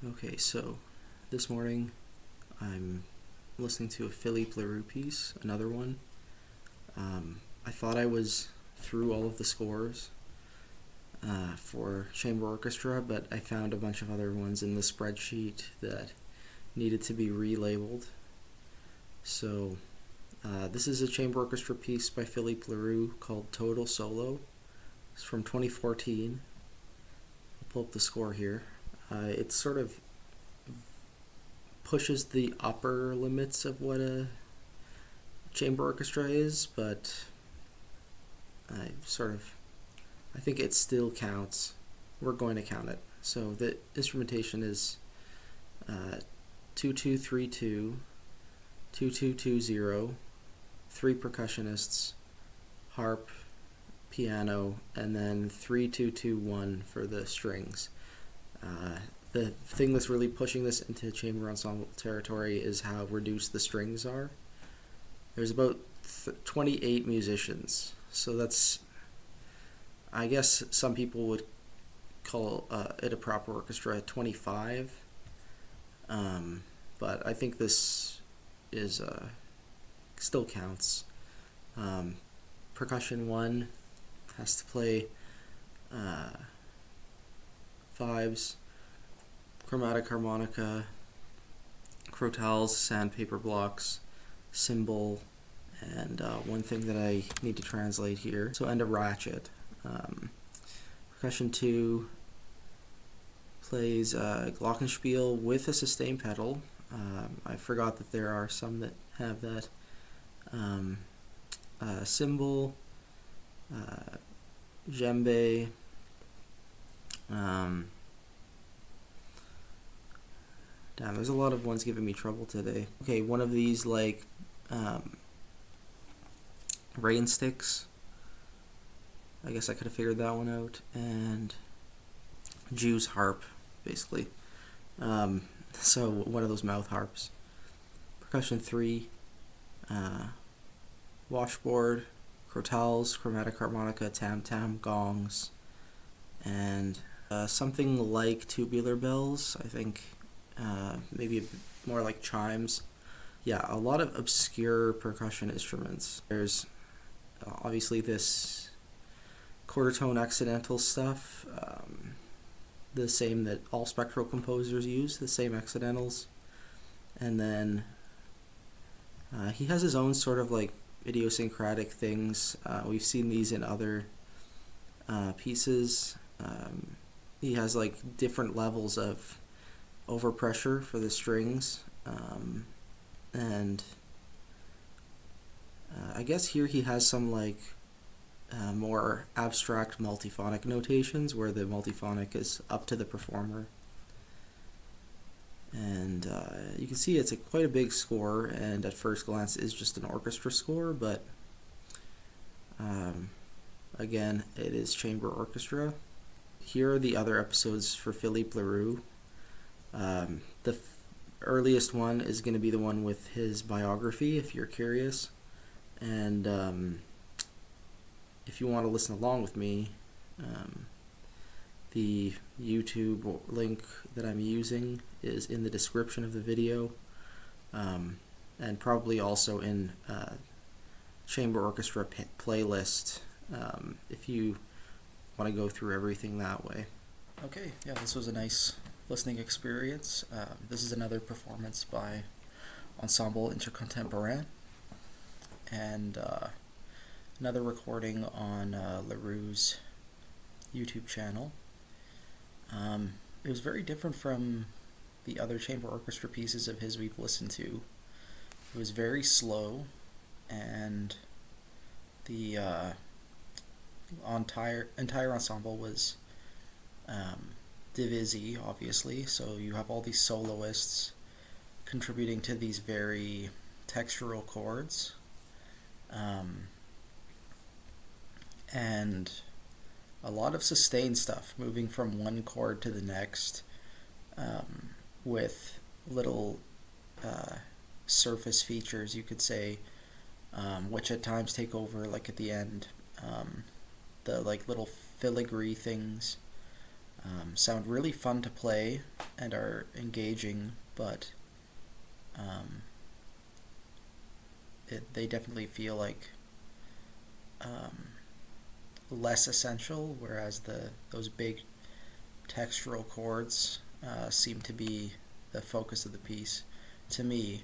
Okay, so this morning I'm listening to a Philippe Leroux piece, another one. I thought I was through all of the scores for chamber orchestra, but I found a bunch of other ones in the spreadsheet that needed to be relabeled. So this is a chamber orchestra piece by Philippe Leroux called Total Solo. It's from 2014. I'll pull up the score here. It sort of pushes the upper limits of what a chamber orchestra is, but I think it still counts. We're going to count it. So the instrumentation is 2232, 2220, 3 percussionists, harp, piano, and then 3221 for the strings. The thing that's really pushing this into chamber ensemble territory is how reduced the strings are. There's about 28 musicians, so that's, I guess some people would call it a proper orchestra at 25, but I think this is still counts. Percussion 1 has to play vibes, chromatic harmonica, crotales, sandpaper blocks, cymbal, and one thing that I need to translate here, and a ratchet. Percussion 2 plays glockenspiel with a sustain pedal. I forgot that there are some that have that. Cymbal, djembe, damn, there's a lot of ones giving me trouble today. Okay, one of these rain sticks. I guess I could have figured that one out. And Jew's harp, basically. So one of those mouth harps. Percussion 3, washboard, crotales, chromatic harmonica, tam-tam, gongs, and something like tubular bells, I think. Maybe more like chimes. Yeah, a lot of obscure percussion instruments. There's obviously this quarter tone accidental stuff, the same that all spectral composers use, the same accidentals. And then he has his own sort of like idiosyncratic things. We've seen these in other pieces. He has like different levels of overpressure for the strings, and I guess here he has some like more abstract multiphonic notations where the multiphonic is up to the performer, and you can see it's quite a big score, and at first glance is just an orchestra score, but again, it is chamber orchestra. Here are the other episodes for Philippe Leroux. The earliest one is going to be the one with his biography, if you're curious. And if you want to listen along with me, the YouTube link that I'm using is in the description of the video, and probably also in chamber orchestra playlist, if you want to go through everything that way. Okay, yeah, this was a nice listening experience. This is another performance by Ensemble Intercontemporain, and another recording on Leroux's YouTube channel. It was very different from the other chamber orchestra pieces of his we've listened to. It was very slow, and the entire ensemble was divisi, obviously, so you have all these soloists contributing to these very textural chords, and a lot of sustained stuff, moving from one chord to the next, with little surface features, you could say, which at times take over, like at the end. The like little filigree things sound really fun to play, and are engaging, but they definitely feel like less essential, whereas those big textural chords seem to be the focus of the piece to me.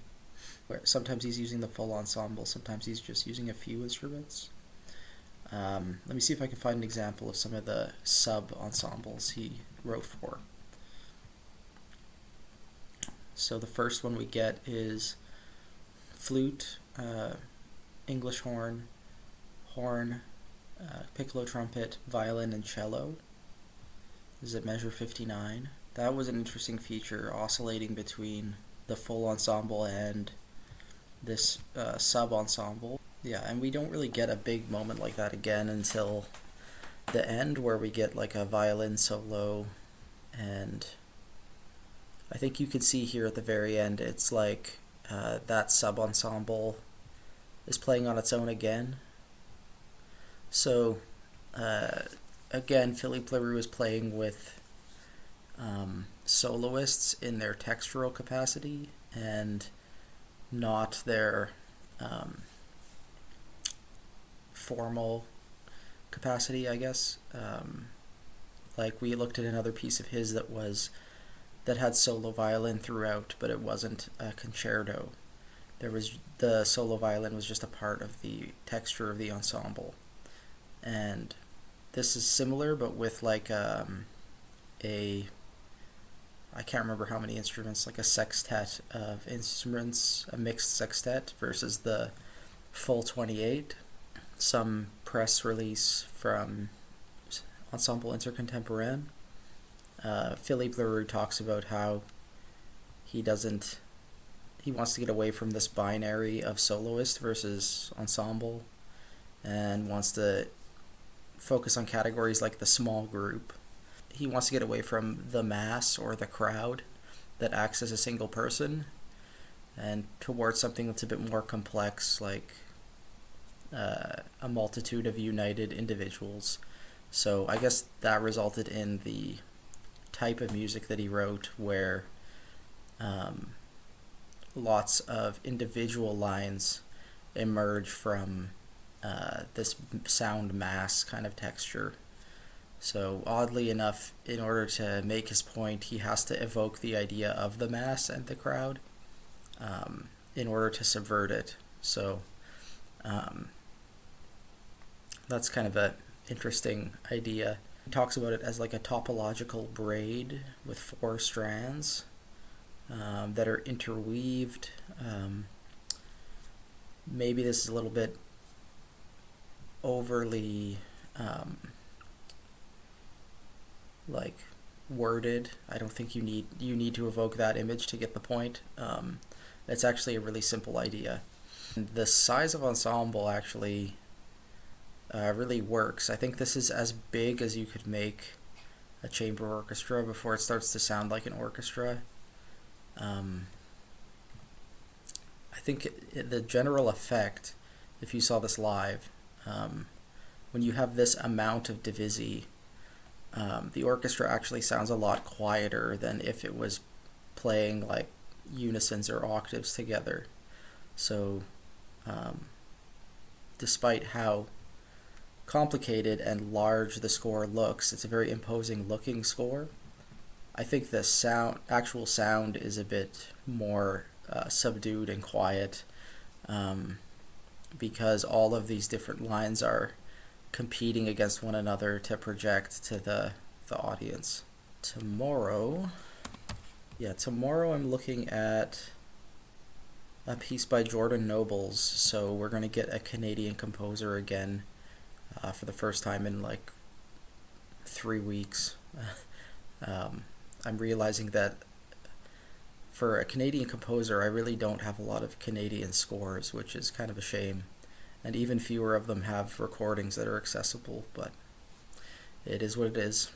Where sometimes he's using the full ensemble, sometimes he's just using a few instruments. Let me see if I can find an example of some of the sub-ensembles he wrote for. So the first one we get is flute, English horn, piccolo trumpet, violin, and cello. This is at measure 59. That was an interesting feature, oscillating between the full ensemble and this sub-ensemble. Yeah, and we don't really get a big moment like that again until the end, where we get like a violin solo, and I think you can see here at the very end, it's like that sub-ensemble is playing on its own again. So, again, Philippe Leroux is playing with soloists in their textural capacity and not their formal capacity, I guess. Like we looked at another piece of his that had solo violin throughout, but it wasn't a concerto. The solo violin was just a part of the texture of the ensemble. And this is similar, but with like I can't remember how many instruments, like a sextet of instruments, a mixed sextet versus the full 28. Some press release from Ensemble Intercontemporain. Philippe Leroux talks about how he wants to get away from this binary of soloist versus ensemble, and wants to focus on categories like the small group. He wants to get away from the mass or the crowd that acts as a single person, and towards something that's a bit more complex, like a multitude of united individuals. So I guess that resulted in the type of music that he wrote, where lots of individual lines emerge from this sound mass kind of texture. So oddly enough, in order to make his point, he has to evoke the idea of the mass and the crowd in order to subvert it. So that's kind of an interesting idea. He talks about it as like a topological braid with 4 strands that are interweaved. Maybe this is a little bit overly like worded. I don't think you need to evoke that image to get the point. It's actually a really simple idea. And the size of ensemble actually really works. I think this is as big as you could make a chamber orchestra before it starts to sound like an orchestra. I think the general effect, if you saw this live, when you have this amount of divisi, the orchestra actually sounds a lot quieter than if it was playing like unisons or octaves together. So despite how complicated and large the score looks, it's a very imposing looking score. I think the actual sound is a bit more subdued and quiet, because all of these different lines are competing against one another to project to the audience. Tomorrow I'm looking at a piece by Jordan Nobles, so we're going to get a Canadian composer again for the first time in like 3 weeks. I'm realizing that for a Canadian composer, I really don't have a lot of Canadian scores, which is kind of a shame. And even fewer of them have recordings that are accessible, but it is what it is.